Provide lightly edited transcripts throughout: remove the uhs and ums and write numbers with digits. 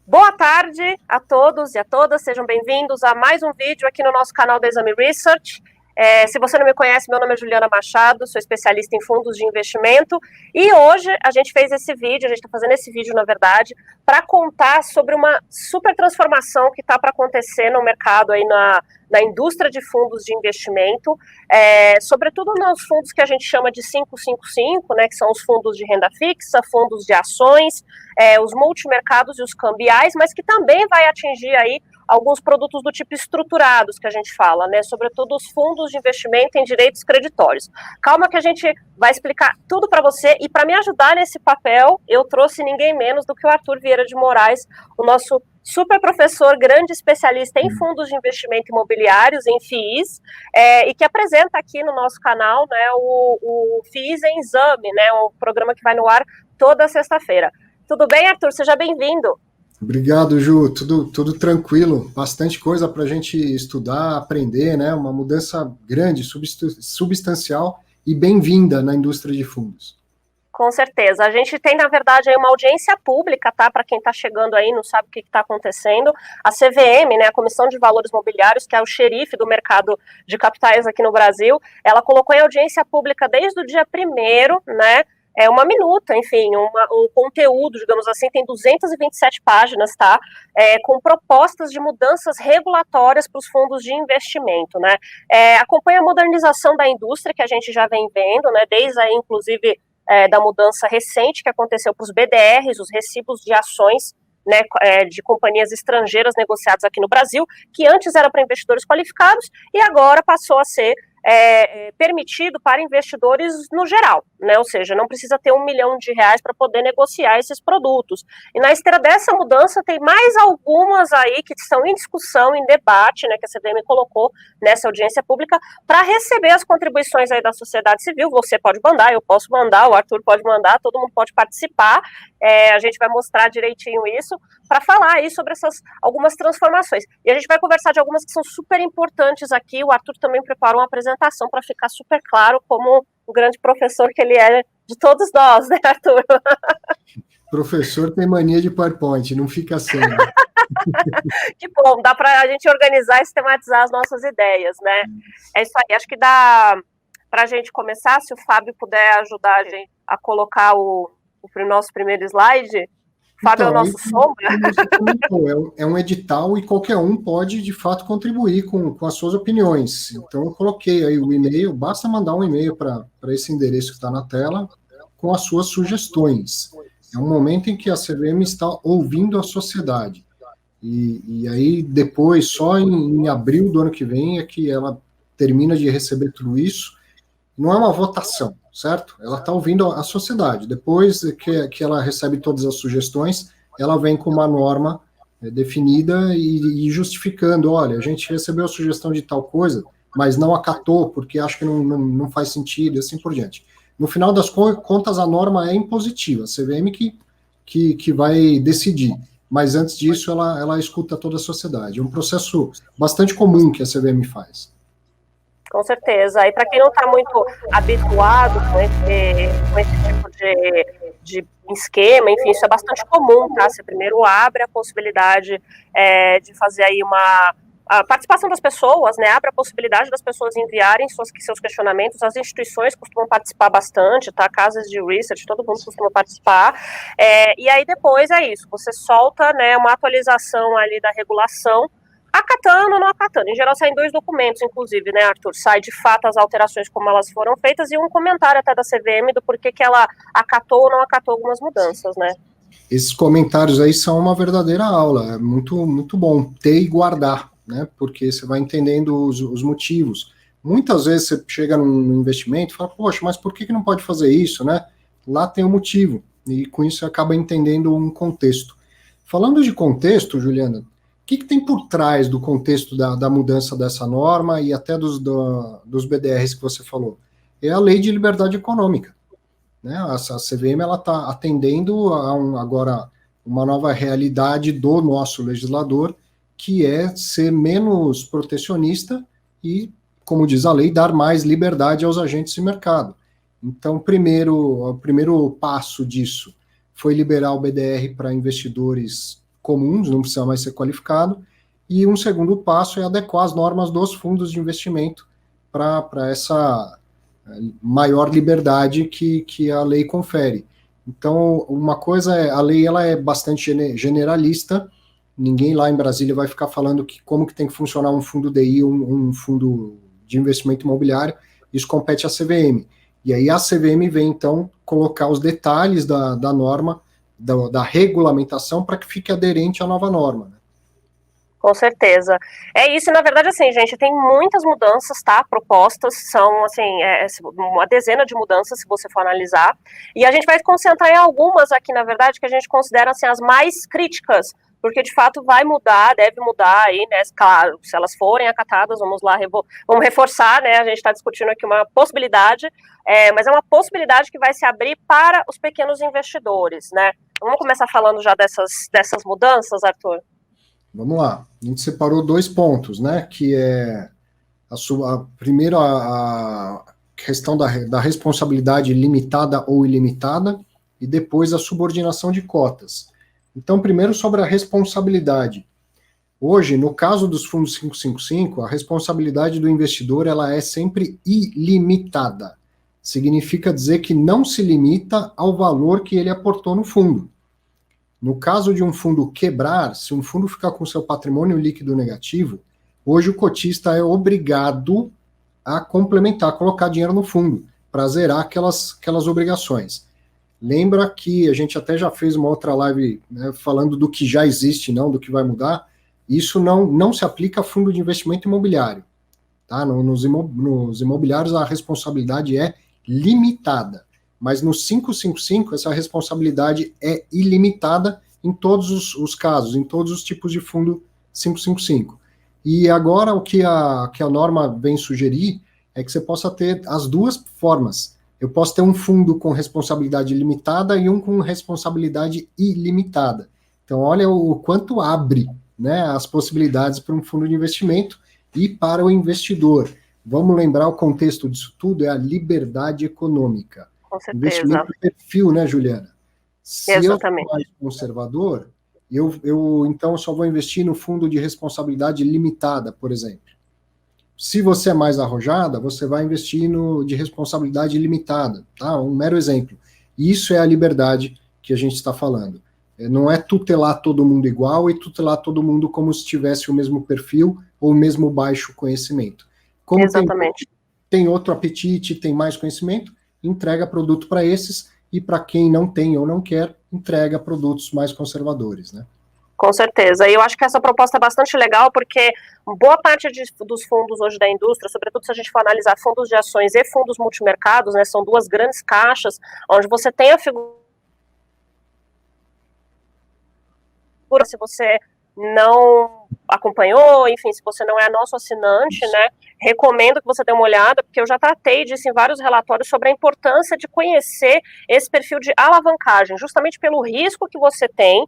Boa tarde a todos e a todas, sejam bem-vindos a mais um vídeo aqui no nosso canal da Exame Research. Se você não me conhece, meu nome é Juliana Machado, sou especialista em fundos de investimento e hoje a gente fez esse vídeo, a gente está fazendo esse vídeo na verdade, para contar sobre uma super transformação que está para acontecer no mercado aí na indústria de fundos de investimento, sobretudo nos fundos que a gente chama de 555, né, que são os fundos de renda fixa, fundos de ações, os multimercados e os cambiais, mas que também vai atingir aí alguns produtos do tipo estruturados que a gente fala, né, sobretudo os fundos de investimento em direitos creditórios. Calma que a gente vai explicar tudo para você e para me ajudar nesse papel, eu trouxe ninguém menos do que o Arthur Vieira de Moraes, o nosso super professor, grande especialista em fundos de investimento imobiliários, em FIIs, e que apresenta aqui no nosso canal, né, o FIIs em Exame, né, um programa que vai no ar toda sexta-feira. Tudo bem, Arthur? Seja bem-vindo. Obrigado, Ju. Tudo tranquilo. Bastante coisa para a gente estudar, aprender, né? Uma mudança grande, substancial e bem-vinda na indústria de fundos. Com certeza. A gente tem, na verdade, aí uma audiência pública, tá? Para quem está chegando aí, não sabe o que está acontecendo. A CVM, né, a Comissão de Valores Mobiliários, que é o xerife do mercado de capitais aqui no Brasil, ela colocou em audiência pública desde o dia 1º, né? Uma minuta, enfim, um conteúdo, digamos assim, tem 227 páginas, tá? Com propostas de mudanças regulatórias para os fundos de investimento, né? Acompanha a modernização da indústria que a gente já vem vendo, né? Desde aí, inclusive, da mudança recente que aconteceu para os BDRs, os recibos de ações, né, de companhias estrangeiras negociadas aqui no Brasil, que antes era para investidores qualificados e agora passou a ser permitido para investidores no geral, né? Ou seja, não precisa ter R$1 milhão para poder negociar esses produtos. E na esteira dessa mudança tem mais algumas aí que estão em discussão, em debate, né, que a CVM colocou nessa audiência pública para receber as contribuições aí da sociedade civil. Você pode mandar, eu posso mandar, o Arthur pode mandar, todo mundo pode participar. A gente vai mostrar direitinho isso para falar aí sobre essas algumas transformações. E a gente vai conversar de algumas que são super importantes aqui. O Arthur também preparou uma apresentação para ficar super claro como o grande professor que ele é de todos nós, né, Arthur? Professor tem mania de PowerPoint, não fica assim. Né? Que bom, dá para a gente organizar e sistematizar as nossas ideias, né? É isso aí, acho que dá para a gente começar, se o Fábio puder ajudar a gente a colocar o nosso primeiro slide. Fábio é o nosso sombra. É um edital e qualquer um pode, de fato, contribuir com as suas opiniões. Então, eu coloquei aí o e-mail, basta mandar um e-mail para esse endereço que está na tela com as suas sugestões. É um momento em que a CVM está ouvindo a sociedade. E aí, depois, só em abril do ano que vem, é que ela termina de receber tudo isso. Não é uma votação, certo? Ela está ouvindo a sociedade. Depois que ela recebe todas as sugestões, ela vem com uma norma definida e justificando, olha, a gente recebeu a sugestão de tal coisa, mas não acatou, porque acho que não faz sentido, e assim por diante. No final das contas, a norma é impositiva, a CVM que vai decidir. Mas antes disso, ela escuta toda a sociedade. É um processo bastante comum que a CVM faz. Com certeza. E para quem não está muito habituado com esse tipo de esquema, enfim, isso é bastante comum, tá? Você primeiro abre a possibilidade de fazer aí a participação das pessoas, né? Abre a possibilidade das pessoas enviarem seus questionamentos. As instituições costumam participar bastante, tá? Casas de research, todo mundo costuma participar. E aí depois é isso, você solta, né, uma atualização ali da regulação, acatando ou não acatando. Em geral, saem 2 documentos, inclusive, né, Arthur? Sai de fato as alterações como elas foram feitas e um comentário até da CVM do porquê que ela acatou ou não acatou algumas mudanças, né? Esses comentários aí são uma verdadeira aula. É muito, muito bom ter e guardar, né? Porque você vai entendendo os motivos. Muitas vezes você chega num investimento e fala, poxa, mas por que não pode fazer isso, né? Lá tem um motivo. E com isso você acaba entendendo um contexto. Falando de contexto, Juliana, o que tem por trás do contexto da mudança dessa norma e até dos BDRs que você falou? É a Lei de Liberdade Econômica. Né? A CVM está atendendo agora uma nova realidade do nosso legislador, que é ser menos protecionista e, como diz a lei, dar mais liberdade aos agentes de mercado. Então, o primeiro passo disso foi liberar o BDR para investidores comuns, não precisa mais ser qualificado, e um segundo passo é adequar as normas dos fundos de investimento para essa maior liberdade que a lei confere. Então, uma coisa é, a lei ela é bastante generalista, ninguém lá em Brasília vai ficar falando como que tem que funcionar um fundo DI, um fundo de investimento imobiliário, isso compete à CVM. E aí a CVM vem, então, colocar os detalhes da norma, da regulamentação, para que fique aderente à nova norma, né? Com certeza. É isso, na verdade, assim, gente, tem muitas mudanças, tá, propostas, são, assim, uma dezena de mudanças, se você for analisar, e a gente vai concentrar em algumas aqui, na verdade, que a gente considera, assim, as mais críticas, porque, de fato, vai mudar, deve mudar aí, né, claro, se elas forem acatadas, vamos lá, vamos reforçar, né, a gente está discutindo aqui uma possibilidade, mas é uma possibilidade que vai se abrir para os pequenos investidores, né. Vamos começar falando já dessas mudanças, Arthur? Vamos lá, a gente separou 2 pontos, né, que é primeiro a questão da responsabilidade limitada ou ilimitada, e depois a subordinação de cotas. Então, primeiro sobre a responsabilidade. Hoje, no caso dos fundos 555, a responsabilidade do investidor ela é sempre ilimitada. Significa dizer que não se limita ao valor que ele aportou no fundo. No caso de um fundo quebrar, se um fundo ficar com seu patrimônio líquido negativo, hoje o cotista é obrigado a complementar, colocar dinheiro no fundo, para zerar aquelas obrigações. Lembra que a gente até já fez uma outra live, né, falando do que já existe, não do que vai mudar. Isso não se aplica a fundo de investimento imobiliário. Tá? Nos imobiliários a responsabilidade é limitada. Mas no 555, essa responsabilidade é ilimitada em todos os casos, em todos os tipos de fundo 555. E agora o que a norma vem sugerir é que você possa ter as duas formas. Eu posso ter um fundo com responsabilidade limitada e um com responsabilidade ilimitada. Então, olha o quanto abre, né, as possibilidades para um fundo de investimento e para o investidor. Vamos lembrar o contexto disso tudo, é a liberdade econômica. Com certeza. Investimento de perfil, né, Juliana? Se Exatamente. eu sou mais conservador, eu então só vou investir no fundo de responsabilidade limitada, por exemplo. Se você é mais arrojada, você vai investir no de responsabilidade limitada, tá? Um mero exemplo. Isso é a liberdade que a gente está falando. Não é tutelar todo mundo igual e tutelar todo mundo como se tivesse o mesmo perfil ou o mesmo baixo conhecimento. Como Exatamente. Tem outro apetite, tem mais conhecimento, entrega produto para esses, e para quem não tem ou não quer, entrega produtos mais conservadores, né? Com certeza. E eu acho que essa proposta é bastante legal, porque boa parte dos fundos hoje da indústria, sobretudo se a gente for analisar fundos de ações e fundos multimercados, né, são duas grandes caixas, onde você tem a figura, se você não acompanhou, enfim, se você não é nosso assinante, né, recomendo que você dê uma olhada, porque eu já tratei disso em vários relatórios sobre a importância de conhecer esse perfil de alavancagem, justamente pelo risco que você tem,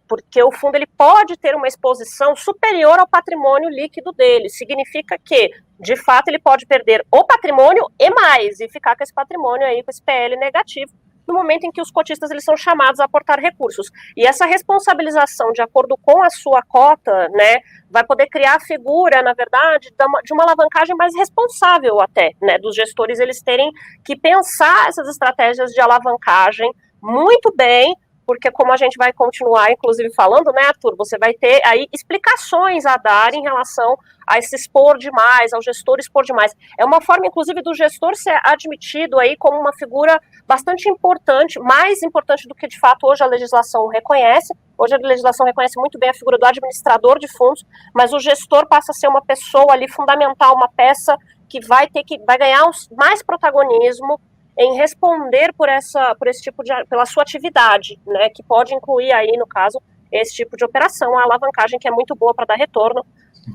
porque o fundo ele pode ter uma exposição superior ao patrimônio líquido dele, significa que, de fato, ele pode perder o patrimônio e mais, e ficar com esse patrimônio aí, com esse PL negativo, no momento em que os cotistas eles são chamados a aportar recursos. E essa responsabilização, de acordo com a sua cota, né, vai poder criar a figura, na verdade, de uma alavancagem mais responsável até, né, dos gestores eles terem que pensar essas estratégias de alavancagem muito bem, porque como a gente vai continuar, inclusive, falando, né, Arthur, você vai ter aí explicações a dar em relação a esse expor demais, ao gestor expor demais. É uma forma, inclusive, do gestor ser admitido aí como uma figura bastante importante, mais importante do que, de fato, hoje a legislação reconhece. Hoje a legislação reconhece muito bem a figura do administrador de fundos, mas o gestor passa a ser uma pessoa ali fundamental, uma peça que vai ganhar mais protagonismo em responder por esse tipo pela sua atividade, né, que pode incluir aí, no caso, esse tipo de operação, a alavancagem que é muito boa para dar retorno,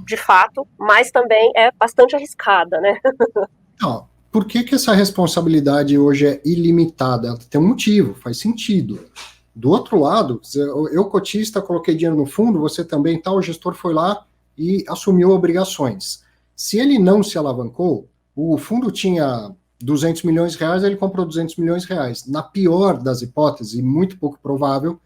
de fato, mas também é bastante arriscada, né? Não, por que essa responsabilidade hoje é ilimitada? Ela tem um motivo, faz sentido. Do outro lado, eu cotista, coloquei dinheiro no fundo, você também, o gestor foi lá e assumiu obrigações. Se ele não se alavancou, o fundo tinha 200 milhões de reais, ele comprou 200 milhões de reais. Na pior das hipóteses, e muito pouco provável,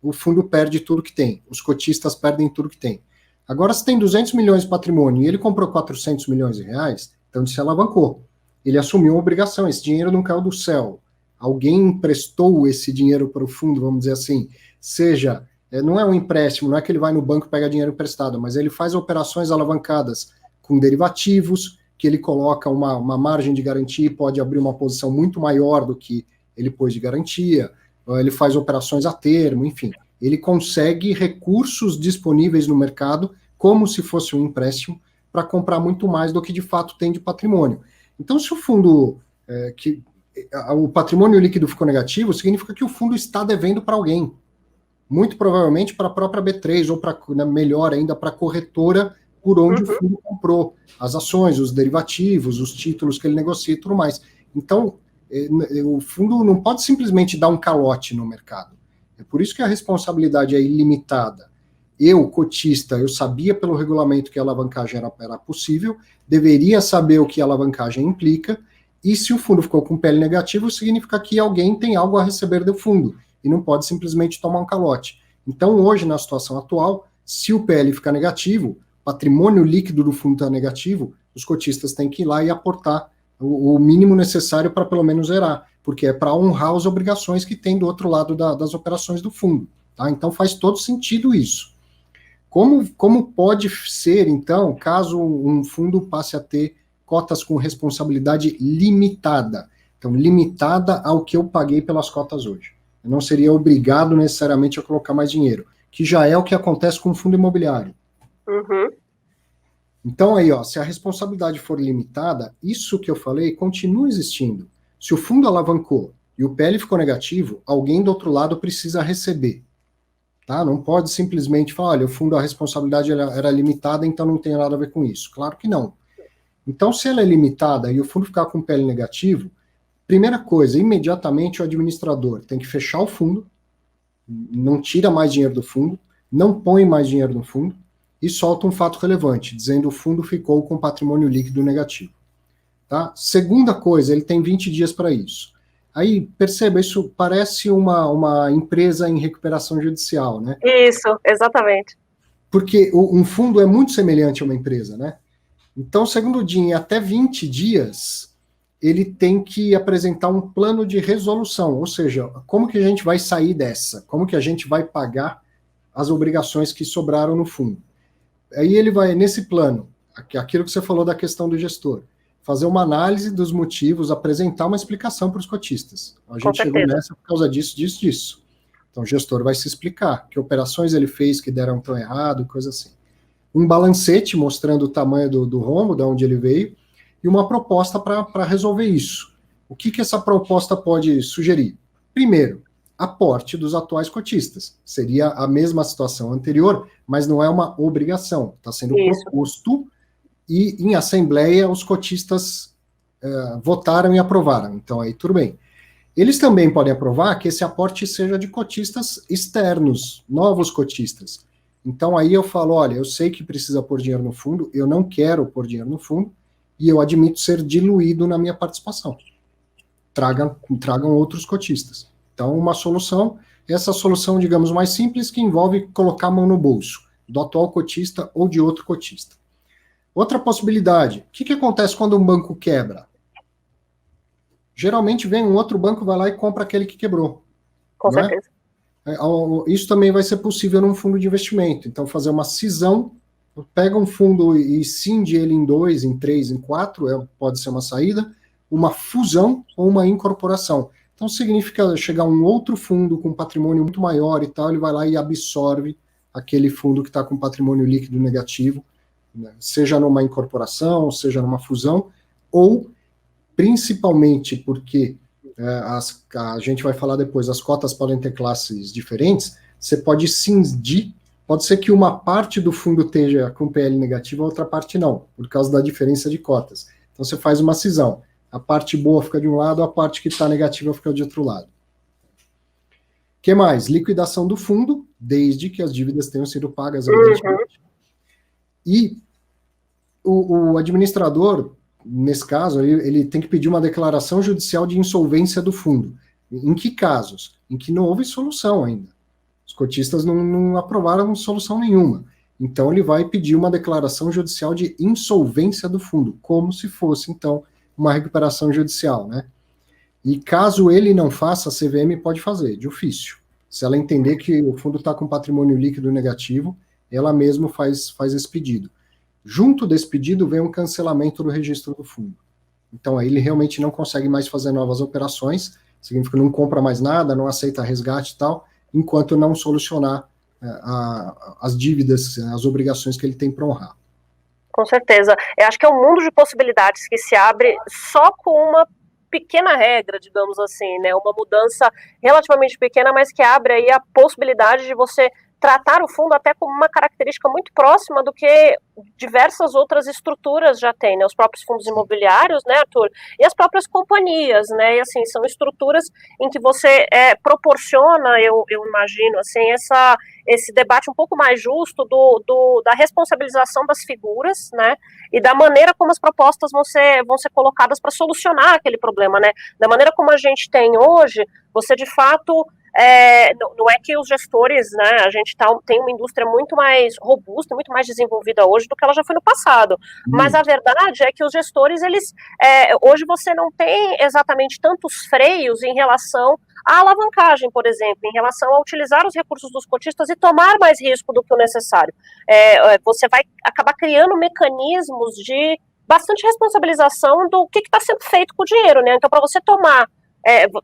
o fundo perde tudo que tem, os cotistas perdem tudo que tem. Agora, se tem 200 milhões de patrimônio e ele comprou 400 milhões de reais, então ele se alavancou. Ele assumiu uma obrigação, esse dinheiro não caiu do céu. Alguém emprestou esse dinheiro para o fundo, vamos dizer assim, seja, não é um empréstimo, não é que ele vai no banco e pega dinheiro emprestado, mas ele faz operações alavancadas com derivativos, que ele coloca uma margem de garantia e pode abrir uma posição muito maior do que ele pôs de garantia, ele faz operações a termo, enfim. Ele consegue recursos disponíveis no mercado, como se fosse um empréstimo, para comprar muito mais do que de fato tem de patrimônio. Então, se o fundo, o patrimônio líquido ficou negativo, significa que o fundo está devendo para alguém. Muito provavelmente para a própria B3, ou para, melhor ainda, para a corretora por onde o fundo comprou as ações, os derivativos, os títulos que ele negocia e tudo mais. Então, o fundo não pode simplesmente dar um calote no mercado. É por isso que a responsabilidade é ilimitada. Eu, cotista, eu sabia pelo regulamento que a alavancagem era possível, deveria saber o que a alavancagem implica, e se o fundo ficou com PL negativo, significa que alguém tem algo a receber do fundo, e não pode simplesmente tomar um calote. Então, hoje, na situação atual, se o PL ficar negativo, patrimônio líquido do fundo está negativo, os cotistas têm que ir lá e aportar o mínimo necessário para pelo menos zerar, porque é para honrar as obrigações que tem do outro lado das operações do fundo. Tá? Então, faz todo sentido isso. Como pode ser, então, caso um fundo passe a ter cotas com responsabilidade limitada? Então, limitada ao que eu paguei pelas cotas hoje. Eu não seria obrigado necessariamente a colocar mais dinheiro, que já é o que acontece com o fundo imobiliário. Então, aí, se a responsabilidade for limitada, isso que eu falei continua existindo. Se o fundo alavancou e o PL ficou negativo, alguém do outro lado precisa receber. Tá? Não pode simplesmente falar, olha, o fundo, a responsabilidade era limitada, então não tem nada a ver com isso. Claro que não. Então, se ela é limitada e o fundo ficar com PL negativo, primeira coisa, imediatamente o administrador tem que fechar o fundo, não tira mais dinheiro do fundo, não põe mais dinheiro no fundo, e solta um fato relevante, dizendo que o fundo ficou com patrimônio líquido negativo. Tá? Segunda coisa, ele tem 20 dias para isso. Aí, perceba, isso parece uma empresa em recuperação judicial, né? Isso, exatamente. Porque um fundo é muito semelhante a uma empresa, né? Então, segundo o DIN, em até 20 dias, ele tem que apresentar um plano de resolução, ou seja, como que a gente vai sair dessa? Como que a gente vai pagar as obrigações que sobraram no fundo? Aí ele vai, nesse plano, aquilo que você falou da questão do gestor, fazer uma análise dos motivos, apresentar uma explicação para os cotistas. A gente chegou nessa por causa disso. Então o gestor vai se explicar que operações ele fez que deram tão errado, coisa assim. Um balancete mostrando o tamanho do rombo, de onde ele veio, e uma proposta para resolver isso. O que essa proposta pode sugerir? Primeiro, aporte dos atuais cotistas. Seria a mesma situação anterior, mas não é uma obrigação. Está sendo proposto e em assembleia os cotistas votaram e aprovaram. Então aí tudo bem. Eles também podem aprovar que esse aporte seja de cotistas externos, novos cotistas. Então aí eu falo, olha, eu sei que precisa pôr dinheiro no fundo, eu não quero pôr dinheiro no fundo, e eu admito ser diluído na minha participação. Tragam outros cotistas. Então, uma solução, essa solução, digamos, mais simples, que envolve colocar a mão no bolso, do atual cotista ou de outro cotista. Outra possibilidade, o que acontece quando um banco quebra? Geralmente vem um outro banco, vai lá e compra aquele que quebrou. Com certeza. Isso também vai ser possível num fundo de investimento. Então, fazer uma cisão, pega um fundo e cinde ele em 2, em 3, em 4, pode ser uma saída, uma fusão ou uma incorporação. Então, significa chegar um outro fundo com patrimônio muito maior e tal, ele vai lá e absorve aquele fundo que está com patrimônio líquido negativo, né? Seja numa incorporação, seja numa fusão, ou principalmente porque a gente vai falar depois, as cotas podem ter classes diferentes, você pode cindir, pode ser que uma parte do fundo esteja com PL negativo, a outra parte não, por causa da diferença de cotas. Então, você faz uma cisão. A parte boa fica de um lado, a parte que está negativa fica de outro lado. O que mais? Liquidação do fundo, desde que as dívidas tenham sido pagas, evidentemente. E o administrador, nesse caso, ele tem que pedir uma declaração judicial de insolvência do fundo. Em que casos? Em que não houve solução ainda. Os cotistas não aprovaram solução nenhuma. Então, ele vai pedir uma declaração judicial de insolvência do fundo, como se fosse, então, uma recuperação judicial, né? E caso ele não faça, a CVM pode fazer, de ofício. Se ela entender que o fundo está com patrimônio líquido negativo, ela mesma faz esse pedido. Junto desse pedido vem um cancelamento do registro do fundo. Então, aí ele realmente não consegue mais fazer novas operações, significa que não compra mais nada, não aceita resgate e tal, enquanto não solucionar as dívidas, as obrigações que ele tem para honrar. Com certeza. Eu acho que é um mundo de possibilidades que se abre só com uma pequena regra, digamos assim, né? Uma mudança relativamente pequena, mas que abre aí a possibilidade de você tratar o fundo até como uma característica muito próxima do que diversas outras estruturas já têm, né? Os próprios fundos imobiliários, né, Arthur? E as próprias companhias, né? E assim, são estruturas em que você proporciona, eu imagino, assim, esse debate um pouco mais justo da responsabilização das figuras, né? E da maneira como as propostas vão ser colocadas para solucionar aquele problema, né? Da maneira como a gente tem hoje, você de fato não é que os gestores, né, a gente tem uma indústria muito mais robusta, muito mais desenvolvida hoje do que ela já foi no passado, mas a verdade é que os gestores, hoje você não tem exatamente tantos freios em relação à alavancagem, por exemplo, em relação a utilizar os recursos dos cotistas e tomar mais risco do que o necessário. Você vai acabar criando mecanismos de bastante responsabilização do que está sendo feito com o dinheiro, né? Então, para você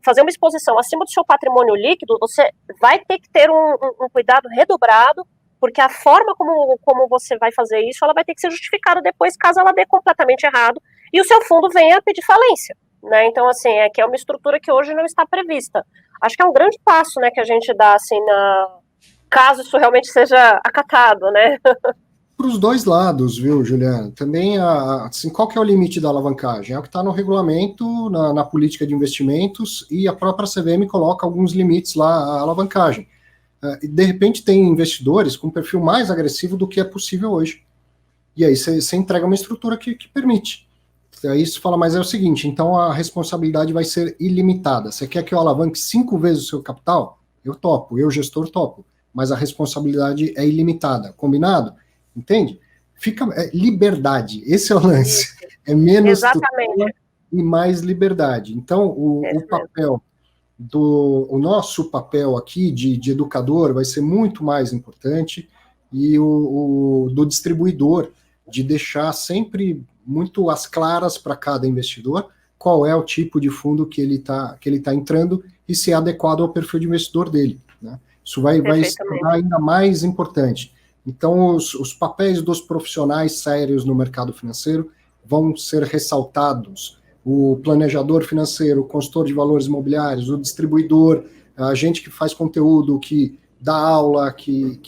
fazer uma exposição acima do seu patrimônio líquido, você vai ter que ter um cuidado redobrado, porque a forma como você vai fazer isso, ela vai ter que ser justificada depois, caso ela dê completamente errado, e o seu fundo venha a pedir falência, né? Então, assim, que é uma estrutura que hoje não está prevista. Acho que é um grande passo, né, que a gente dá, assim, caso isso realmente seja acatado, né? Para os dois lados, viu, Juliana? Também, assim, qual que é o limite da alavancagem? É o que está no regulamento, na política de investimentos, e a própria CVM coloca alguns limites lá à alavancagem. E de repente tem investidores com um perfil mais agressivo do que é possível hoje. E aí você entrega uma estrutura que permite. Aí você fala, mas é o seguinte, então a responsabilidade vai ser ilimitada. Você quer que eu alavanque 5 vezes o seu capital? Eu topo, eu gestor topo. Mas a responsabilidade é ilimitada. Combinado? Entende? Fica liberdade, esse é o lance. É menos tutela e mais liberdade. Então, o papel o nosso papel aqui de educador vai ser muito mais importante, e o do distribuidor, de deixar sempre muito às claras para cada investidor qual é o tipo de fundo que ele tá entrando e se é adequado ao perfil de investidor dele, né? Isso vai se tornar ainda mais importante. Então, os papéis dos profissionais sérios no mercado financeiro vão ser ressaltados. O planejador financeiro, o consultor de valores imobiliários, o distribuidor, a gente que faz conteúdo, que dá aula, que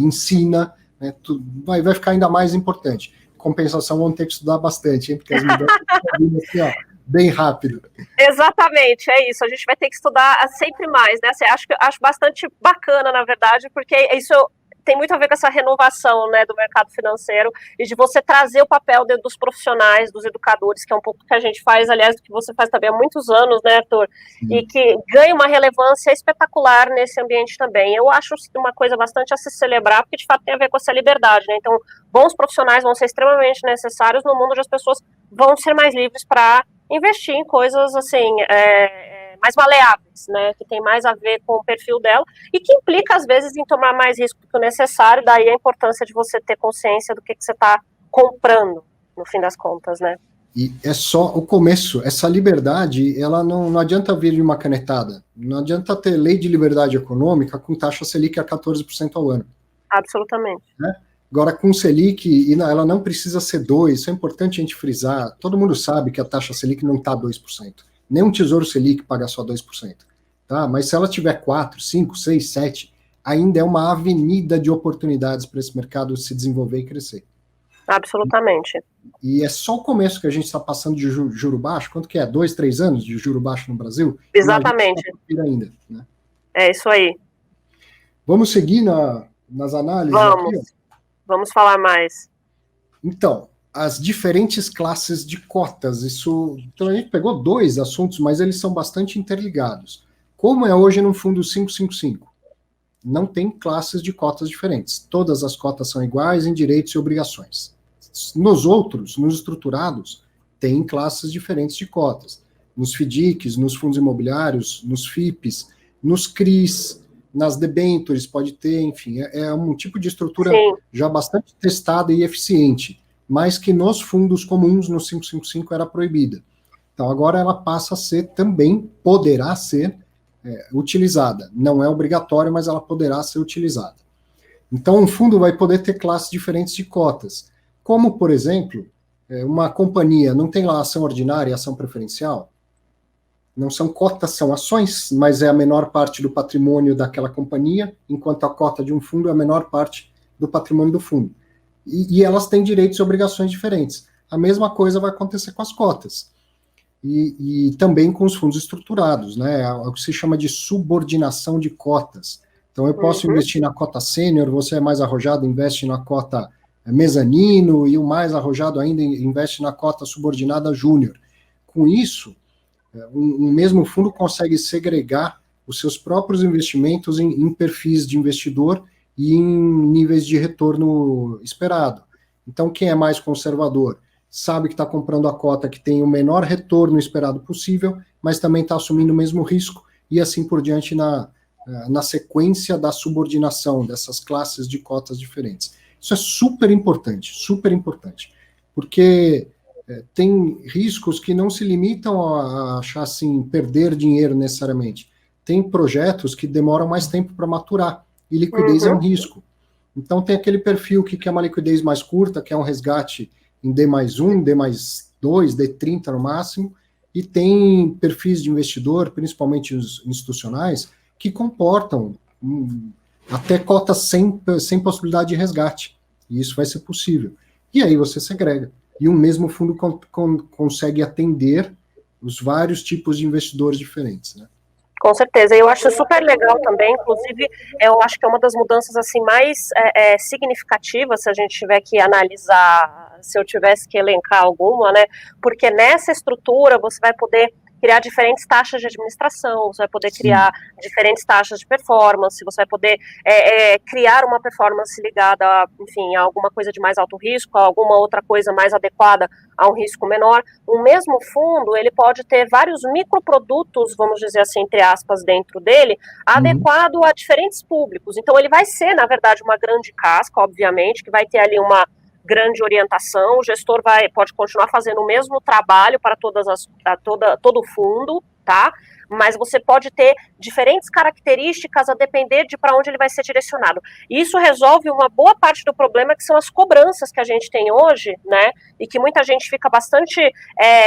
ensina, né, vai ficar ainda mais importante. Compensação, vão ter que estudar bastante, hein, porque as mudanças estão vindo assim, ó, bem rápido. Exatamente, é isso. A gente vai ter que estudar sempre mais, né? Acho bastante bacana, na verdade, porque isso tem muito a ver com essa renovação, né, do mercado financeiro, e de você trazer o papel dos profissionais, dos educadores, que é um pouco que a gente faz, aliás, que você faz também há muitos anos, né, Arthur? E que ganha uma relevância espetacular nesse ambiente também. Eu acho uma coisa bastante a se celebrar, porque de fato tem a ver com essa liberdade, né? Então, bons profissionais vão ser extremamente necessários no mundo onde as pessoas vão ser mais livres para investir em coisas, assim, mais maleáveis, né, que tem mais a ver com o perfil dela e que implica, às vezes, em tomar mais risco do que o necessário, daí a importância de você ter consciência do que você está comprando, no fim das contas, né. E é só o começo, essa liberdade, ela não adianta vir de uma canetada, não adianta ter lei de liberdade econômica com taxa Selic a 14% ao ano. Absolutamente. Né? Agora, com Selic, ela não precisa ser 2%, isso é importante a gente frisar, todo mundo sabe que a taxa Selic não está 2%. Nem um Tesouro Selic paga só 2%. Tá? Mas se ela tiver 4, 5, 6, 7, ainda é uma avenida de oportunidades para esse mercado se desenvolver e crescer. Absolutamente. E é só o começo que a gente está passando de juro baixo. Quanto que é? 2, 3 anos de juro baixo no Brasil? Exatamente. Ainda, né? É isso aí. Vamos seguir nas análises? Vamos. Aqui, vamos falar mais. Então, as diferentes classes de cotas. Então a gente pegou 2 assuntos, mas eles são bastante interligados. Como é hoje no fundo 555? não tem classes de cotas diferentes. Todas as cotas são iguais em direitos e obrigações. Nos outros, nos estruturados, tem classes diferentes de cotas. Nos FDICs, nos fundos imobiliários, nos FIPs, nos CRIs, nas debentures, pode ter, enfim, é um tipo de estrutura Sim. já bastante testada e eficiente, mas que nos fundos comuns, no 555, era proibida. Então, agora ela passa a ser também, poderá ser utilizada. Não é obrigatório, mas ela poderá ser utilizada. Então, um fundo vai poder ter classes diferentes de cotas. Como, por exemplo, uma companhia não tem lá ação ordinária e ação preferencial? Não são cotas, são ações, mas é a menor parte do patrimônio daquela companhia, enquanto a cota de um fundo é a menor parte do patrimônio do fundo. E elas têm direitos e obrigações diferentes. A mesma coisa vai acontecer com as cotas. E também com os fundos estruturados, né? É o que se chama de subordinação de cotas. Então, eu posso investir na cota sênior, você é mais arrojado, investe na cota mezanino, e o mais arrojado ainda investe na cota subordinada júnior. Com isso, um mesmo fundo consegue segregar os seus próprios investimentos em perfis de investidor e em níveis de retorno esperado. Então, quem é mais conservador sabe que está comprando a cota que tem o menor retorno esperado possível, mas também está assumindo o mesmo risco, e assim por diante na sequência da subordinação dessas classes de cotas diferentes. Isso é super importante, porque tem riscos que não se limitam a achar assim, perder dinheiro necessariamente. Tem projetos que demoram mais tempo para maturar, e liquidez é um risco. Então tem aquele perfil que quer uma liquidez mais curta, que é um resgate em D+1, D+2, D30 no máximo, e tem perfis de investidor, principalmente os institucionais, que comportam até cotas sem possibilidade de resgate, e isso vai ser possível. E aí você segrega. E um mesmo fundo consegue atender os vários tipos de investidores diferentes, né? Com certeza, eu acho super legal também, inclusive, eu acho que é uma das mudanças assim mais significativas, se a gente tiver que analisar, se eu tivesse que elencar alguma, né, porque nessa estrutura você vai poder criar diferentes taxas de administração, você vai poder criar diferentes taxas de performance, você vai poder criar uma performance ligada, enfim, a alguma coisa de mais alto risco, a alguma outra coisa mais adequada a um risco menor. O mesmo fundo, ele pode ter vários microprodutos, vamos dizer assim, entre aspas, dentro dele, adequado a diferentes públicos. Então, ele vai ser, na verdade, uma grande casca, obviamente, que vai ter ali uma grande orientação, o gestor pode continuar fazendo o mesmo trabalho para todo o fundo, tá? Mas você pode ter diferentes características a depender de para onde ele vai ser direcionado. E isso resolve uma boa parte do problema, que são as cobranças que a gente tem hoje, né? E que muita gente fica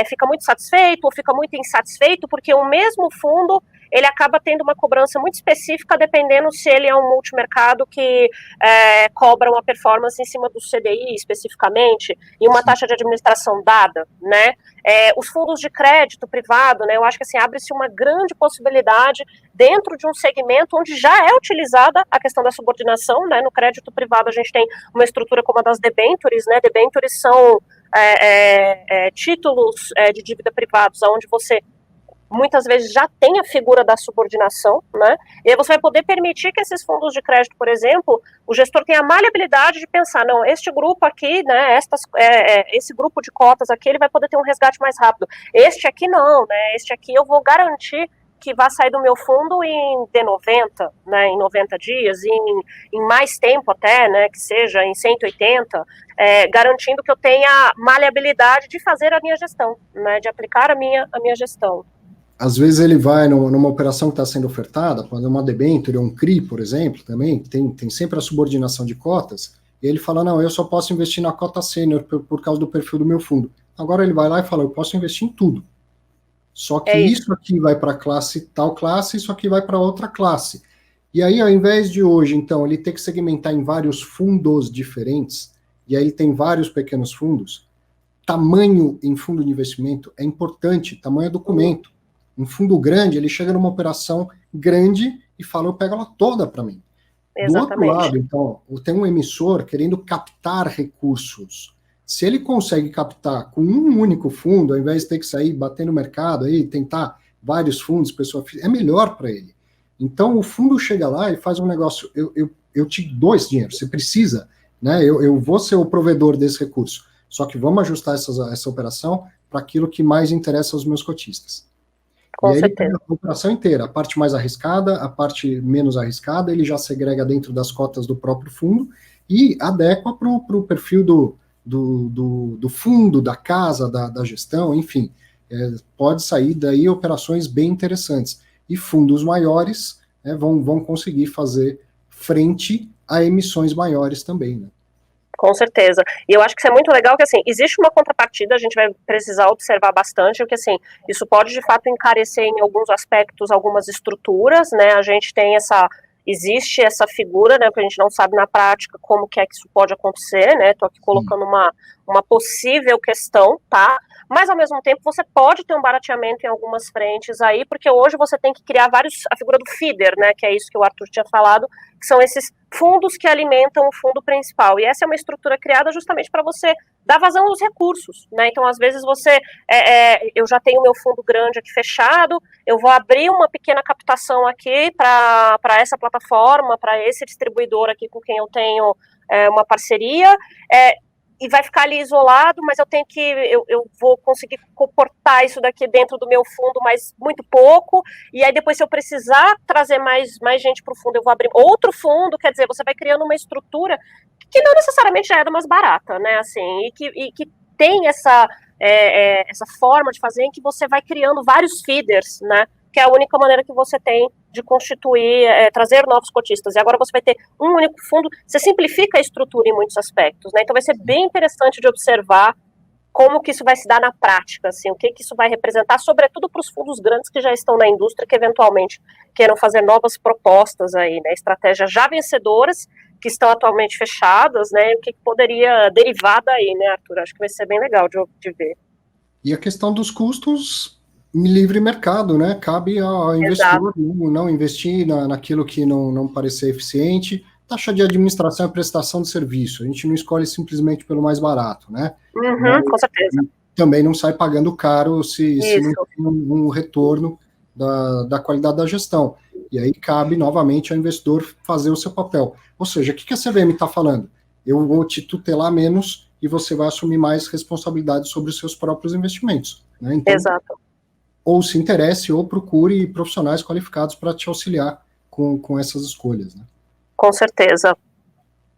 fica muito satisfeito ou fica muito insatisfeito, porque o mesmo fundo ele acaba tendo uma cobrança muito específica, dependendo se ele é um multimercado que cobra uma performance em cima do CDI especificamente, e uma taxa de administração dada, né? Os fundos de crédito privado, né? Eu acho que assim, abre-se uma grande possibilidade dentro de um segmento onde já é utilizada a questão da subordinação, né? No crédito privado a gente tem uma estrutura como a das debentures, né? Debentures são títulos de dívida privados, onde você muitas vezes já tem a figura da subordinação, né? E aí você vai poder permitir que esses fundos de crédito, por exemplo, o gestor tenha a maleabilidade de pensar, não, este grupo aqui, né, esse grupo de cotas aqui, ele vai poder ter um resgate mais rápido. Este aqui não, né? Este aqui eu vou garantir que vai sair do meu fundo em D90, né, em 90 dias, em mais tempo até, né, que seja em 180, garantindo que eu tenha maleabilidade de fazer a minha gestão, né, de aplicar a minha gestão. Às vezes ele vai numa operação que está sendo ofertada, quando é uma debênture ou um CRI, por exemplo, também, tem sempre a subordinação de cotas, e ele fala, não, eu só posso investir na cota sênior por causa do perfil do meu fundo. Agora ele vai lá e fala, eu posso investir em tudo. Só que isso aqui vai para tal classe, isso aqui vai para outra classe. E aí, ao invés de hoje, então, ele ter que segmentar em vários fundos diferentes, e aí ele tem vários pequenos fundos, tamanho em fundo de investimento é importante, tamanho é documento. Um fundo grande, ele chega numa operação grande e fala, eu pego ela toda para mim. Exatamente. Do outro lado, então, tem um emissor querendo captar recursos. Se ele consegue captar com um único fundo, ao invés de ter que sair, bater no mercado, aí, tentar vários fundos, é melhor para ele. Então, o fundo chega lá e faz um negócio, eu te dou esse dinheiro, você precisa, né? Eu vou ser o provedor desse recurso, só que vamos ajustar essa operação para aquilo que mais interessa aos meus cotistas. Com e aí ele certeza. pega a operação inteira, a parte mais arriscada, a parte menos arriscada, ele já segrega dentro das cotas do próprio fundo e adequa para o perfil do fundo, da casa, da gestão, enfim. Pode sair daí operações bem interessantes. E fundos maiores, né, vão conseguir fazer frente a emissões maiores também, né? Com certeza. E eu acho que isso é muito legal, que assim, existe uma contrapartida, a gente vai precisar observar bastante, porque assim, isso pode de fato encarecer em alguns aspectos, algumas estruturas, né, a gente tem existe essa figura, né, que a gente não sabe na prática como que é que isso pode acontecer, né, tô aqui colocando uma possível questão, tá, mas ao mesmo tempo você pode ter um barateamento em algumas frentes aí, porque hoje você tem que criar a figura do feeder, né, que é isso que o Arthur tinha falado, que são esses fundos que alimentam o fundo principal, e essa é uma estrutura criada justamente para você dar vazão aos recursos, né, então às vezes eu já tenho meu fundo grande aqui fechado, eu vou abrir uma pequena captação aqui para essa plataforma, para esse distribuidor aqui com quem eu tenho uma parceria, e vai ficar ali isolado, mas eu vou conseguir comportar isso daqui dentro do meu fundo, mas muito pouco, e aí depois se eu precisar trazer mais gente para o fundo, eu vou abrir outro fundo, quer dizer, você vai criando uma estrutura que não necessariamente já é da mais barata, né, assim, e que tem essa forma de fazer em que você vai criando vários feeders, né, que é a única maneira que você tem de constituir, trazer novos cotistas. E agora você vai ter um único fundo, você simplifica a estrutura em muitos aspectos, né? Então vai ser bem interessante de observar como que isso vai se dar na prática, assim, o que isso vai representar, sobretudo para os fundos grandes que já estão na indústria, que eventualmente queiram fazer novas propostas aí, né? Estratégias já vencedoras, que estão atualmente fechadas, né? O que poderia derivar daí, né, Arthur? Acho que vai ser bem legal de ver. E a questão dos custos, livre mercado, né? Cabe ao investidor não investir naquilo que não parecer eficiente. Taxa de administração e prestação de serviço. A gente não escolhe simplesmente pelo mais barato, né? Com certeza. Também não sai pagando caro se não tem um retorno da qualidade da gestão. E aí cabe novamente ao investidor fazer o seu papel. Ou seja, o que a CVM está falando? Eu vou te tutelar menos e você vai assumir mais responsabilidade sobre os seus próprios investimentos. Né? Então, exato. Ou se interesse ou procure profissionais qualificados para te auxiliar com essas escolhas. Né? Com certeza.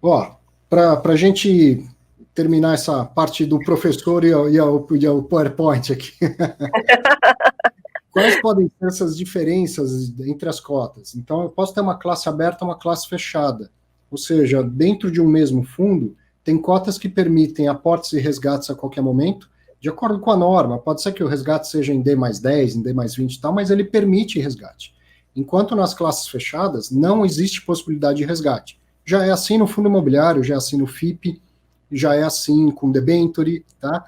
Ó, para a gente terminar essa parte do professor e o PowerPoint aqui. Quais podem ser essas diferenças entre as cotas? Então, eu posso ter uma classe aberta e uma classe fechada. Ou seja, dentro de um mesmo fundo, tem cotas que permitem aportes e resgates a qualquer momento, de acordo com a norma. Pode ser que o resgate seja em D mais 10, em D mais 20 e tal, mas ele permite resgate. Enquanto nas classes fechadas, não existe possibilidade de resgate. Já é assim no fundo imobiliário, já é assim no FIP, já é assim com debenture, tá?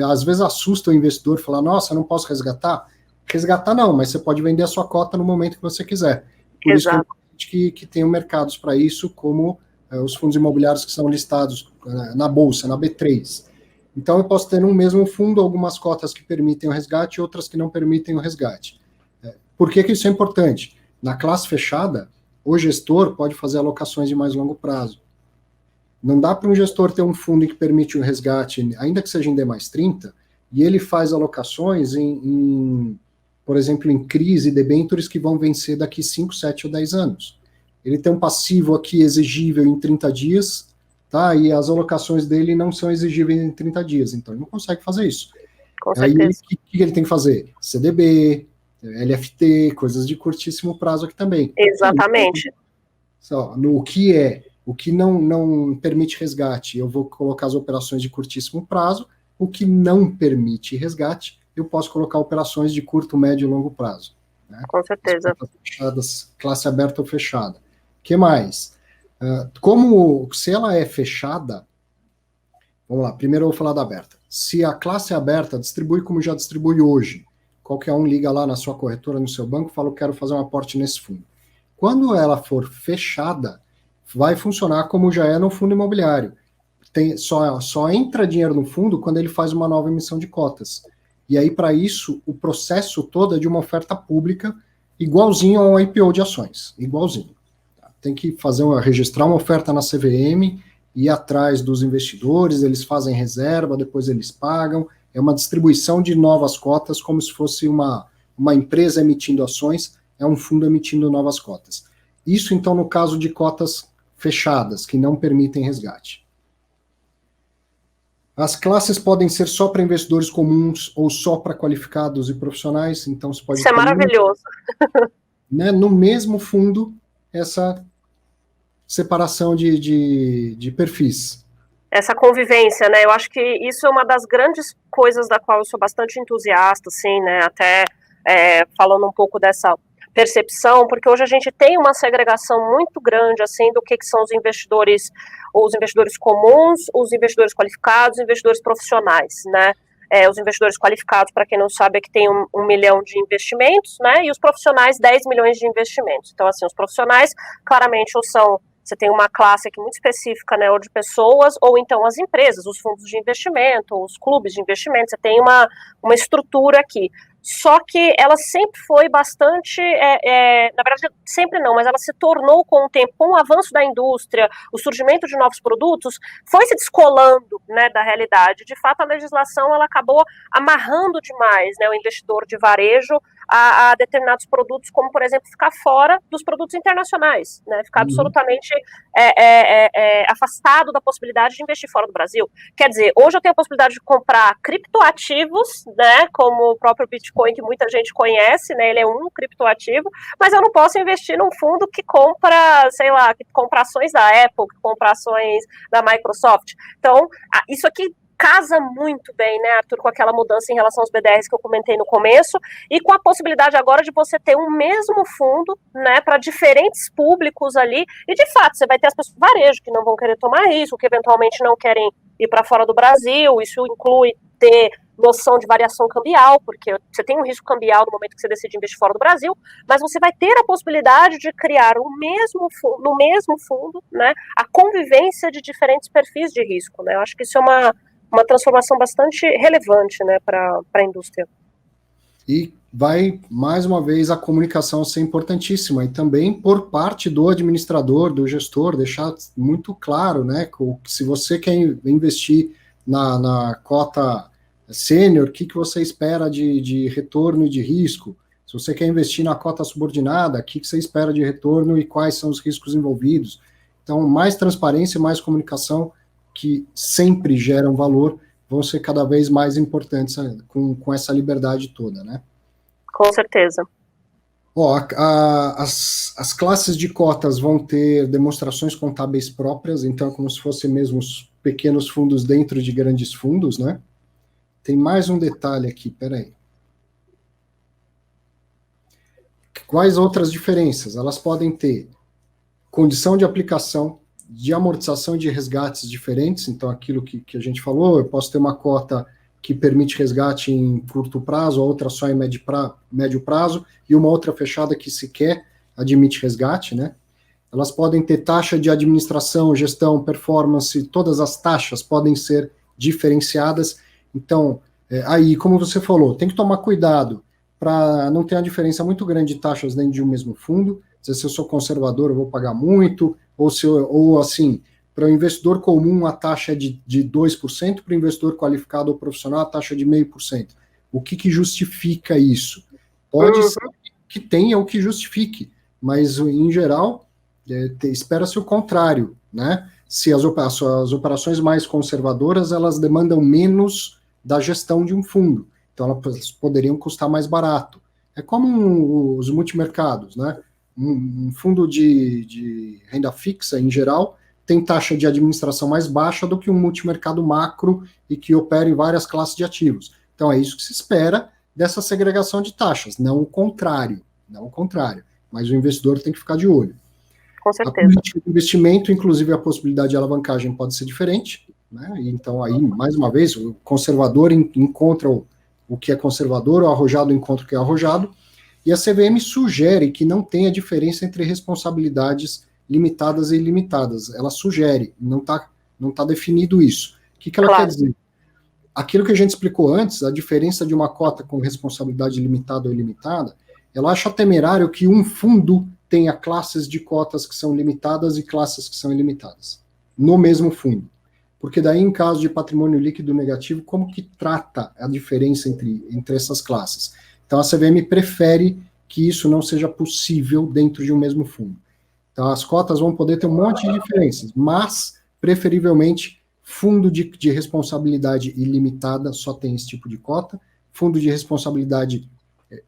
Às vezes assusta o investidor falar, nossa, eu não posso resgatar. Resgatar não, mas você pode vender a sua cota no momento que você quiser. Por isso que tem mercados para isso, como os fundos imobiliários que são listados na Bolsa, na B3. Então eu posso ter no mesmo fundo algumas cotas que permitem o resgate e outras que não permitem o resgate. Por que isso é importante? Na classe fechada, o gestor pode fazer alocações de mais longo prazo. Não dá para um gestor ter um fundo que permite o resgate, ainda que seja em D mais 30, e ele faz alocações por exemplo, em crise, debêntures que vão vencer daqui 5, 7 ou 10 anos. Ele tem um passivo aqui exigível em 30 dias, tá? E as alocações dele não são exigíveis em 30 dias, então ele não consegue fazer isso. Com certeza. Aí, o que ele tem que fazer? CDB, LFT, coisas de curtíssimo prazo aqui também. Exatamente. O que não permite resgate, eu vou colocar as operações de curtíssimo prazo. O que não permite resgate, eu posso colocar operações de curto, médio e longo prazo. Né? Com certeza. Fechadas, classe aberta ou fechada. O que mais? Se ela é fechada, vamos lá, primeiro eu vou falar da aberta. Se a classe é aberta, distribui como já distribui hoje. Qualquer um liga lá na sua corretora, no seu banco, fala, eu quero fazer um aporte nesse fundo. Quando ela for fechada, vai funcionar como já é no fundo imobiliário. Só entra dinheiro no fundo quando ele faz uma nova emissão de cotas. E aí, para isso, o processo todo é de uma oferta pública igualzinho ao IPO de ações, igualzinho. Tem que registrar uma oferta na CVM, ir atrás dos investidores, eles fazem reserva, depois eles pagam, é uma distribuição de novas cotas, como se fosse uma empresa emitindo ações, é um fundo emitindo novas cotas. Isso, então, no caso de cotas fechadas, que não permitem resgate. As classes podem ser só para investidores comuns ou só para qualificados e profissionais, então você pode Isso é maravilhoso. Né, no mesmo fundo, essa separação de perfis. Essa convivência, né? Eu acho que isso é uma das grandes coisas da qual eu sou bastante entusiasta, assim, né? Até falando um pouco dessa percepção, porque hoje a gente tem uma segregação muito grande, assim, do que são os investidores comuns, os investidores qualificados, os investidores profissionais, né? Os investidores qualificados, para quem não sabe, é que tem 1 milhão de investimentos, né? E os profissionais, 10 milhões de investimentos. Então, assim, os profissionais, claramente, você tem uma classe aqui muito específica, né, ou de pessoas, ou então as empresas, os fundos de investimento, os clubes de investimento, você tem uma estrutura aqui. Só que ela sempre foi bastante, na verdade, sempre não, mas ela se tornou com o tempo, com o avanço da indústria, o surgimento de novos produtos, foi se descolando, né, da realidade. De fato, a legislação ela acabou amarrando demais, né, o investidor de varejo a determinados produtos, como, por exemplo, ficar fora dos produtos internacionais, né, ficar absolutamente afastado da possibilidade de investir fora do Brasil. Quer dizer, hoje eu tenho a possibilidade de comprar criptoativos, né, como o próprio Bitcoin, que muita gente conhece, né, ele é um criptoativo, mas eu não posso investir num fundo que compra, sei lá, que compra ações da Apple, que compra ações da Microsoft. Então, isso aqui casa muito bem, né, Arthur, com aquela mudança em relação aos BDRs que eu comentei no começo, e com a possibilidade agora de você ter um mesmo fundo, né, para diferentes públicos ali, e de fato, você vai ter as pessoas do varejo que não vão querer tomar risco, que eventualmente não querem ir para fora do Brasil, isso inclui ter noção de variação cambial, porque você tem um risco cambial no momento que você decide investir fora do Brasil, mas você vai ter a possibilidade de criar no mesmo fundo, né, a convivência de diferentes perfis de risco, né, eu acho que isso é uma transformação bastante relevante, né, para a indústria. E vai, mais uma vez, a comunicação ser importantíssima, e também por parte do administrador, do gestor, deixar muito claro, né, que se você quer investir na cota sênior, o que você espera de retorno e de risco? Se você quer investir na cota subordinada, o que você espera de retorno e quais são os riscos envolvidos? Então, mais transparência, mais comunicação, que sempre geram valor, vão ser cada vez mais importantes com essa liberdade toda, né? Com certeza. As classes de cotas vão ter demonstrações contábeis próprias, então é como se fossem mesmo os pequenos fundos dentro de grandes fundos, né? Tem mais um detalhe aqui, peraí. Quais outras diferenças? Elas podem ter condição de aplicação, de amortização e de resgates diferentes, então aquilo que a gente falou, eu posso ter uma cota que permite resgate em curto prazo, a outra só em médio prazo, e uma outra fechada que sequer admite resgate, né? Elas podem ter taxa de administração, gestão, performance, todas as taxas podem ser diferenciadas, então, aí, como você falou, tem que tomar cuidado para não ter uma diferença muito grande de taxas dentro de um mesmo fundo. Se eu sou conservador, eu vou pagar muito, ou assim, para o investidor comum a taxa é de 2%, para o investidor qualificado ou profissional a taxa é de 0,5%. O que justifica isso? Pode ser que tenha o que justifique, mas em geral espera-se o contrário, né? Se as operações mais conservadoras, elas demandam menos da gestão de um fundo, então elas poderiam custar mais barato. É como os multimercados, né? Um fundo de renda fixa, em geral, tem taxa de administração mais baixa do que um multimercado macro e que opera em várias classes de ativos. Então, é isso que se espera dessa segregação de taxas, não o contrário, mas o investidor tem que ficar de olho. Com certeza. A política de investimento, inclusive a possibilidade de alavancagem pode ser diferente, né? Então, aí, mais uma vez, o conservador encontra o que é conservador, o arrojado encontra o que é arrojado, e a CVM sugere que não tenha diferença entre responsabilidades limitadas e ilimitadas. Ela sugere, não tá definido isso. O que ela quer dizer? Aquilo que a gente explicou antes, a diferença de uma cota com responsabilidade limitada ou ilimitada, ela acha temerário que um fundo tenha classes de cotas que são limitadas e classes que são ilimitadas, no mesmo fundo. Porque daí, em caso de patrimônio líquido negativo, como que trata a diferença entre essas classes? Então, a CVM prefere que isso não seja possível dentro de um mesmo fundo. Então, as cotas vão poder ter um monte de diferenças, mas, preferivelmente, fundo de responsabilidade ilimitada só tem esse tipo de cota, fundo de responsabilidade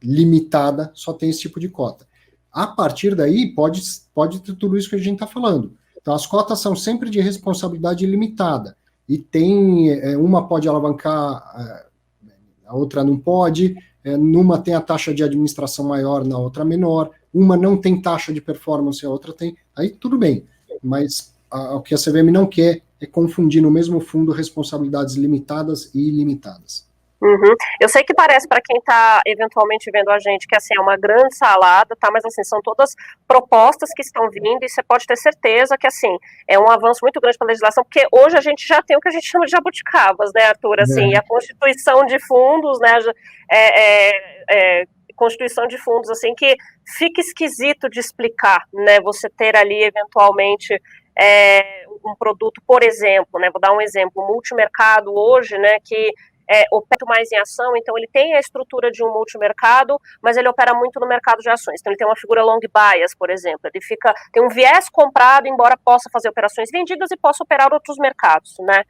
limitada só tem esse tipo de cota. A partir daí, pode ter tudo isso que a gente está falando. Então, as cotas são sempre de responsabilidade limitada, e tem, uma pode alavancar, a outra não pode, numa tem a taxa de administração maior, na outra menor, uma não tem taxa de performance, a outra tem, aí tudo bem, mas o que a CVM não quer é confundir no mesmo fundo responsabilidades limitadas e ilimitadas. Uhum. Eu sei que parece para quem está eventualmente vendo a gente que assim é uma grande salada, tá? Mas assim são todas propostas que estão vindo e você pode ter certeza que assim é um avanço muito grande para a legislação, porque hoje a gente já tem o que a gente chama de jabuticabas, né, Arthur? Assim, a constituição de fundos, né? Constituição de fundos assim que fica esquisito de explicar, né? Você ter ali eventualmente um produto, por exemplo, né? Vou dar um exemplo, multimercado hoje, né? Que opera mais em ação, então ele tem a estrutura de um multimercado, mas ele opera muito no mercado de ações. Então ele tem uma figura long bias, por exemplo, ele tem um viés comprado, embora possa fazer operações vendidas e possa operar outros mercados, né?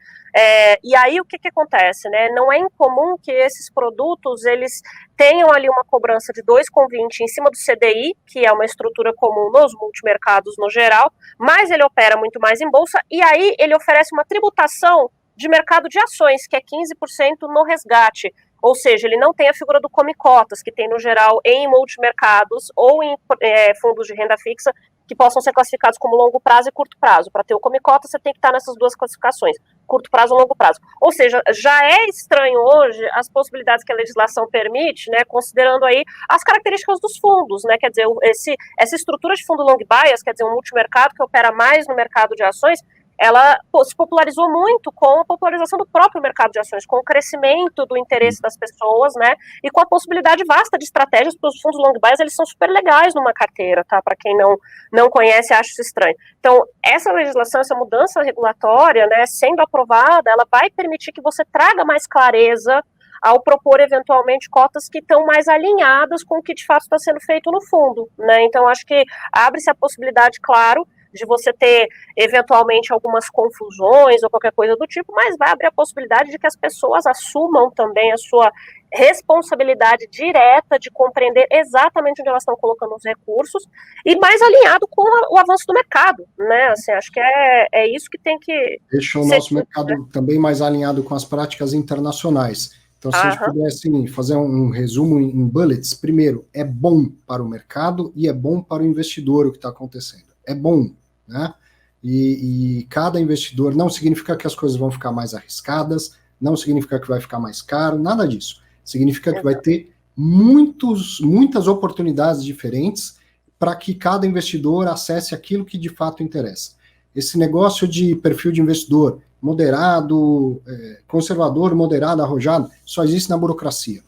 E aí o que acontece, né? Não é incomum que esses produtos eles tenham ali uma cobrança de 2,20 em cima do CDI, que é uma estrutura comum nos multimercados no geral, mas ele opera muito mais em bolsa, e aí ele oferece uma tributação de mercado de ações, que é 15% no resgate, ou seja, ele não tem a figura do come cotas, que tem no geral em multimercados ou em fundos de renda fixa, que possam ser classificados como longo prazo e curto prazo. Para ter o come cota, você tem que estar nessas duas classificações, curto prazo ou longo prazo. Ou seja, já é estranho hoje as possibilidades que a legislação permite, né, considerando aí as características dos fundos, né, quer dizer, essa estrutura de fundo long bias, quer dizer, um multimercado que opera mais no mercado de ações, ela se popularizou muito com a popularização do próprio mercado de ações, com o crescimento do interesse das pessoas, né, e com a possibilidade vasta de estratégias, para os fundos long bias, eles são super legais numa carteira, tá, para quem não conhece, acha isso estranho. Então, essa legislação, essa mudança regulatória, né, sendo aprovada, ela vai permitir que você traga mais clareza ao propor, eventualmente, cotas que estão mais alinhadas com o que, de fato, está sendo feito no fundo, né, então acho que abre-se a possibilidade, claro, de você ter, eventualmente, algumas confusões ou qualquer coisa do tipo, mas vai abrir a possibilidade de que as pessoas assumam também a sua responsabilidade direta de compreender exatamente onde elas estão colocando os recursos e mais alinhado com o avanço do mercado, né, assim, acho que é isso que tem que... Deixa o nosso mercado também mais alinhado com as práticas internacionais. Então, se a gente pudesse fazer um resumo em bullets, primeiro, é bom para o mercado e é bom para o investidor o que está acontecendo. É bom, né? E cada investidor, não significa que as coisas vão ficar mais arriscadas, não significa que vai ficar mais caro, nada disso. Significa que vai ter muitas oportunidades diferentes para que cada investidor acesse aquilo que de fato interessa. Esse negócio de perfil de investidor moderado, conservador, moderado, arrojado, só existe na burocracia.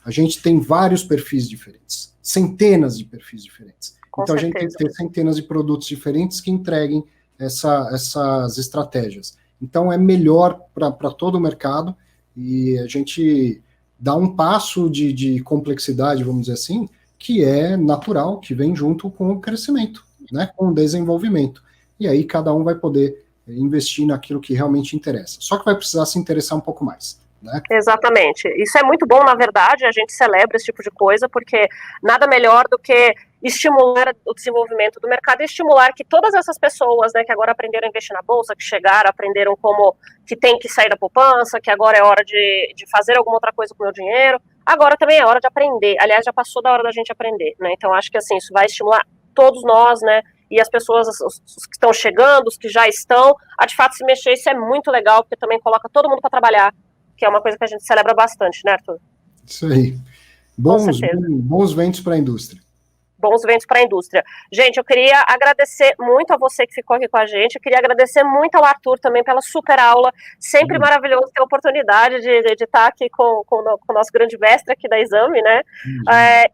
A gente tem vários perfis diferentes, centenas de perfis diferentes. Então, a gente tem que ter centenas de produtos diferentes que entreguem essas estratégias. Então, é melhor para todo o mercado e a gente dá um passo de complexidade, vamos dizer assim, que é natural, que vem junto com o crescimento, né, com o desenvolvimento. E aí, cada um vai poder investir naquilo que realmente interessa. Só que vai precisar se interessar um pouco mais. Né? Exatamente. Isso é muito bom, na verdade, a gente celebra esse tipo de coisa, porque nada melhor do que estimular o desenvolvimento do mercado e estimular que todas essas pessoas, né, que agora aprenderam a investir na bolsa, que chegaram, aprenderam como que tem que sair da poupança, que agora é hora de fazer alguma outra coisa com o meu dinheiro, agora também é hora de aprender. Aliás, já passou da hora da gente aprender, né? Então, acho que assim, isso vai estimular todos nós, né, e as pessoas, os que estão chegando, os que já estão, a de fato se mexer. Isso é muito legal, porque também coloca todo mundo para trabalhar, que é uma coisa que a gente celebra bastante, né, Arthur? Isso aí. Bons ventos para a indústria. Bons ventos para a indústria. Gente, eu queria agradecer muito a você que ficou aqui com a gente, eu queria agradecer muito ao Arthur também pela super aula, sempre maravilhoso ter a oportunidade de estar aqui com o nosso grande mestre aqui da Exame, né?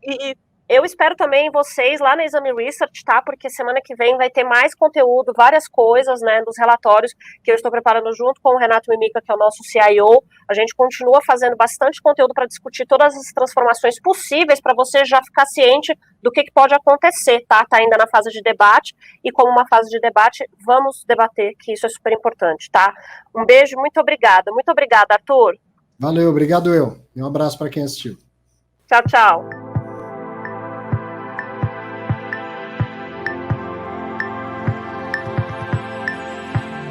E Eu espero também vocês lá na Exame Research, tá? Porque semana que vem vai ter mais conteúdo, várias coisas, né, dos relatórios que eu estou preparando junto com o Renato Mimica, que é o nosso CIO. A gente continua fazendo bastante conteúdo para discutir todas as transformações possíveis para você já ficar ciente do que pode acontecer, tá? Tá ainda na fase de debate e como uma fase de debate, vamos debater, que isso é super importante, tá? Um beijo, muito obrigada. Muito obrigada, Arthur. Valeu, obrigado eu. E um abraço para quem assistiu. Tchau, tchau.